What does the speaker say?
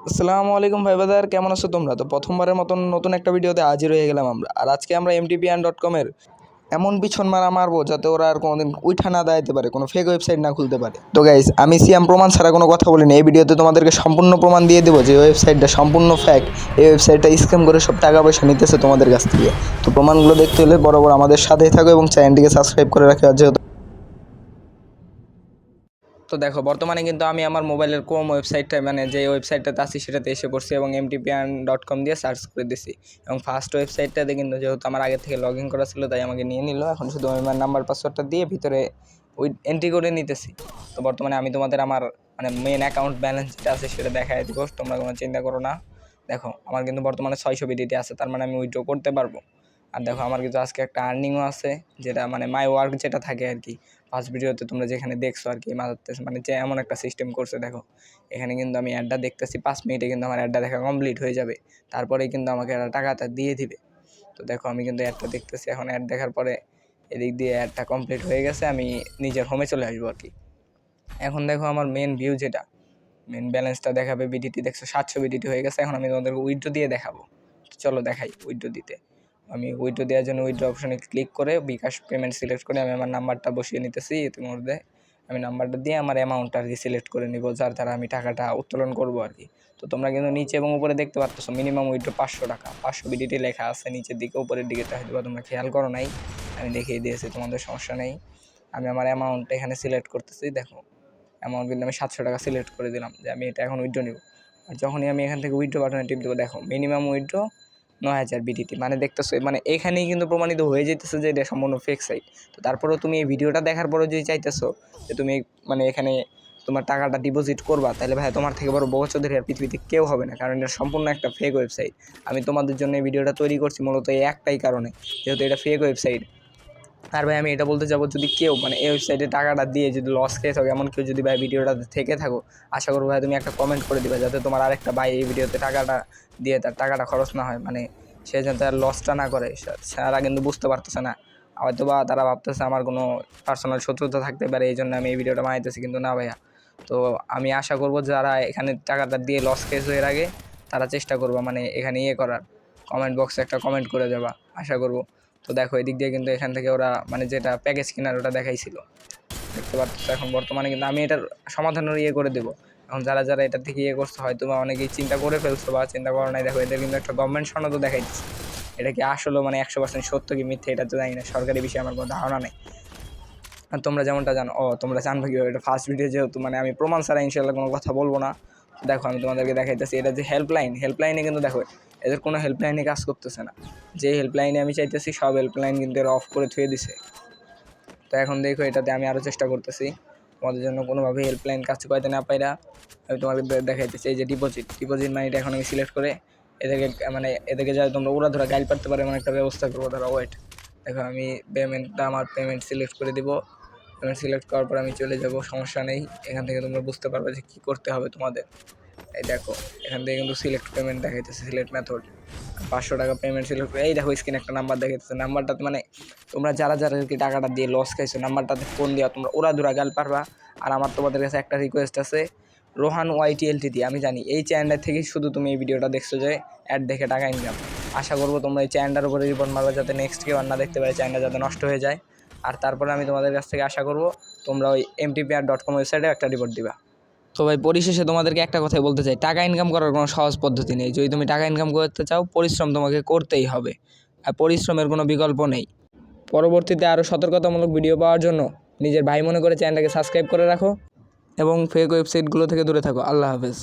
আসসালামু আলাইকুম ভাই বাদার, কেমন আছো তোমরা? তো প্রথমবারের মতন নতুন একটা ভিডিওতে হাজির হয়ে গেলাম আমরা। আর আজকে আমরা mtpn.com-এর এমন পিছন মারা মারবো যাতে ওরা আর কোনোদিন উঠা না দাঁড়াতে পারে, কোনো ফেক ওয়েবসাইট না খুলতে পারে। তো গাইস, আমি সিয়াম প্রমাণ ছাড়া কোনো কথা বলিনি। এই ভিডিওতে তোমাদেরকে সম্পূর্ণ প্রমাণ দিয়ে দেবো যে ওয়েবসাইটটা সম্পূর্ণ ফেক। এই ওয়েবসাইটটা স্ক্যাম করে সব টাকা পয়সা নিতেছে তোমাদের কাছ থেকে। তো প্রমাণগুলো দেখতে হলে বরাবর আমাদের সাথেই থাকো এবং চ্যানেলটিকে সাবস্ক্রাইব করে রাখো। যেহেতু তো দেখো, বর্তমানে কিন্তু আমি আমার মোবাইলের ক্রোম ওয়েবসাইটটা, মানে যে ওয়েবসাইটটাতে আছি সেটাতে এসে পড়ছি এবং mtpn.com দিয়ে সার্চ করে দিছি। এবং ফার্স্ট ওয়েবসাইটটাতে কিন্তু যেহেতু আমার আগে থেকে লগ ইন করা ছিল তাই আমাকে নিয়ে নিল। এখন শুধু আমার নাম্বার পাসওয়ার্ডটা দিয়ে ভিতরে ওই এন্ট্রি করে নিতেছি। তো বর্তমানে আমি তোমাদের আমার মানে মেন অ্যাকাউন্ট ব্যালেন্স যেটা আছে সেটা দেখাই দিব, তোমরা কোনো চিন্তা করো না। দেখো, আমার কিন্তু বর্তমানে 600 বিডিটি আছে, তার মানে আমি উইথড্র করতে পারবো। আর দেখো, আমার কিন্তু আজকে একটা আর্নিংও আছে, যেটা মানে মাই ওয়ার্ক যেটা থাকে আর কি। ফার্স্ট ভিডিওতে তোমরা যেখানে দেখছো আর কি, মানে যে এমন একটা সিস্টেম করছে। দেখো, এখানে কিন্তু আমি অ্যাডটা দেখতেছি, 5 মিনিটে কিন্তু আমার অ্যাডটা দেখা কমপ্লিট হয়ে যাবে। তারপরেই কিন্তু আমাকে এরা টাকাটা দিয়ে দিবে। তো দেখো, আমি কিন্তু অ্যাডটা দেখতেছি। এখন অ্যাড দেখার পরে এদিক দিয়ে অ্যাডটা কমপ্লিট হয়ে গেছে, আমি নিজের হোমে চলে আসবো আর কি। এখন দেখো, আমার মেন ভিউ যেটা, মেন ব্যালেন্সটা দেখাবে, বিডিটি দেখছো 700 বিডিটি হয়ে গেছে। এখন আমি তোমাদেরকে উইথড্র দিয়ে দেখাবো। চলো দেখাই উইথড্র দিতে। আমি উইথড্র দেওয়ার জন্য উইথড্র অপশনে ক্লিক করে বিকাশ পেমেন্ট সিলেক্ট করে আমি আমার নাম্বারটা বসিয়ে নিতেছি। ইতিমধ্যে আমি নাম্বারটা দিয়ে আমার অ্যামাউন্টটা আর কি সিলেক্ট করে নিব, যার দ্বারা আমি টাকাটা উত্তোলন করবো আর কি। তো তোমরা কিন্তু নিচে এবং উপরে দেখতে পাচ্ছ মিনিমাম উইথড্র 500 টাকা, 500 বিডিটি লেখা আছে নিচের দিকে। উপরের দিকে হয়তো তোমরা খেয়াল করো নাই, আমি দেখিয়ে দিয়েছি, তোমাদের সমস্যা নেই। আমি আমার অ্যামাউন্টটা এখানে সিলেক্ট করতেছি। দেখো, অ্যামাউন্ট কিন্তু আমি 700 টাকা সিলেক্ট করে দিলাম যে আমি এটা এখন উইথড্র নিব। আর যখনই আমি এখান থেকে উইথড্র বাটনে টিপ দেবো, দেখো মিনিমাম উইথড্র 9000 বিডিটি, মানে দেখতেছো, মানে এখানেই কিন্তু প্রমাণিত হয়ে যেতেছে যে এটা সম্পূর্ণ ফেক সাইট। তো তারপরেও তুমি এই ভিডিওটা দেখার পরেও যদি চাইতেছো যে তুমি মানে এখানে তোমার টাকাটা ডিপোজিট করবা, তাহলে ভাই তোমার থেকে বড় বগচৌধুরী আর পৃথিবীতে কেউ হবে না, কারণ এটা সম্পূর্ণ একটা ফেক ওয়েবসাইট। আমি তোমাদের জন্য এই ভিডিওটা তৈরি করছি মূলত এই একটাই কারণে, যেহেতু এটা ফেক ওয়েবসাইট। আর ভাই, আমি এটা বলতে যাবো, যদি কেউ মানে এই ওয়েবসাইটে টাকাটা দিয়ে যদি লস খেয়ে থাকো, এমন কেউ যদি ভাই ভিডিওটা থেকে থাকো, আশা করবো ভাই তুমি একটা কমেন্ট করে দিবে, যাতে তোমার আরেকটা ভাই এই ভিডিওতে টাকাটা দিয়ে তার টাকাটা খরচ না হয়, মানে সে যাতে আর লসটা না করে। সারা কিন্তু বুঝতে পারতেছে না, হয়তো বা তারা ভাবতেছে আমার কোনো পার্সোনাল শত্রুতা থাকতে পারে, এই জন্য আমি এই ভিডিওটা বানাইতেছি, কিন্তু না ভাইয়া। তো আমি আশা করবো যারা এখানে টাকাটা দিয়ে লস খেয়েছে এর আগে, তারা চেষ্টা করবো মানে এখানে করার, কমেন্ট বক্সে একটা কমেন্ট করে দেবা, আশা করবো। তো দেখো, এদিক দিয়ে কিন্তু এখান থেকে ওরা মানে যেটা প্যাকেজ কেনার ওটা দেখাইছিল, দেখতে পাচ্ছ। এখন বর্তমানে কিন্তু আমি এটার সমাধানের করে দেবো। এখন যারা যারা এটা থেকে করছে, হয়তো বা অনেকেই চিন্তা করে ফেলছো বা চিন্তা করো নাই। দেখো, এদের কিন্তু একটা গভর্নমেন্ট সনদও দেখাইতেছে। এটা কি আসলে মানে 100% সত্য কি মিথ্যে এটা তো জানি না, সরকারি বিষয়ে আমার কোনো ধারণা নেই। আর তোমরা যেমনটা জানো, তোমরা জানবে কি, এটা ফার্স্ট ভিডিও যেহেতু, মানে আমি প্রমাণ ছাড়া ইনশাল্লাহ কোনো কথা বলবো না। দেখো, আমি তোমাদেরকে দেখাইতেছি, এটা যে হেল্পলাইনে কিন্তু দেখো এদের কোনো হেল্পলাইনে কাজ করতেছে না। যে হেল্পলাইনে আমি চাইতেছি সব হেল্পলাইন কিন্তু এরা অফ করে থুয়ে দিছে। তো এখন দেখো, এটাতে আমি আরও চেষ্টা করতেছি তোমাদের জন্য কোনোভাবে হেল্পলাইন কাজ করতে না পাইরা আমি তোমাদের দেখাইতেছি। এই যে ডিপোজিট মানিটা এখন আমি সিলেক্ট করে এদেরকে যাতে তোমরা ওরা ধরা গাইল পারতে পারে এমন একটা ব্যবস্থা করবো। ধরো ওয়েট, দেখো আমি আমার পেমেন্ট সিলেক্ট করে দিব। পেমেন্ট সিলেক্ট করার পর আমি চলে যাব, সমস্যা নেই। এখান থেকে তোমরা বুঝতে পারবে যে কী করতে হবে তোমাদের। এই দেখো, এখান থেকে কিন্তু সিলেক্ট পেমেন্ট দেখাইতেছে, সিলেক্ট মেথড 500 টাকা পেমেন্ট সিলেক্ট। এই দেখো, স্ক্রিনে একটা নাম্বার দেখাইতেছে, নাম্বারটাতে মানে তোমরা যারা যারা আর কি টাকাটা দিয়ে লস খাইছো, নাম্বারটাতে ফোন দেওয়া তোমরা ওরা দুরা গাল পারবা। আর আমার তোমাদের কাছে একটা রিকোয়েস্ট আছে, রোহান YTLTD, আমি জানি এই চ্যানেল থেকেই শুধু তুমি এই ভিডিওটা দেখছো যে অ্যাড দেখে টাকা ইনকাম। আশা করবো তোমরা এই চ্যানেলটার উপরে রিপোর্ট মারবে, যাতে নেক্সট কেউ আর না দেখতে পারে, চ্যানেলটা যাতে নষ্ট হয়ে যায়। আর তারপরে আমি তোমাদের কাছ থেকে আশা করবো তোমরা ওই mtpn.com ওয়েবসাইটে একটা রিপোর্ট দিবা। তো ভাই, পরিশেষে তোমাদেরকে একটা কথাই বলতে চাই, টাকা ইনকাম করার কোনো সহজ পদ্ধতি নেই। যদি তুমি টাকা ইনকাম করতে চাও, পরিশ্রম তোমাকে করতেই হবে, আর পরিশ্রমের কোনো বিকল্প নেই। পরবর্তীতে আরও সতর্কতামূলক ভিডিও পাওয়ার জন্য নিজের ভাই মনে করে চ্যানেলটাকে সাবস্ক্রাইব করে রাখো এবং ফেক ওয়েবসাইটগুলো থেকে দূরে থাকো। আল্লাহ হাফেজ।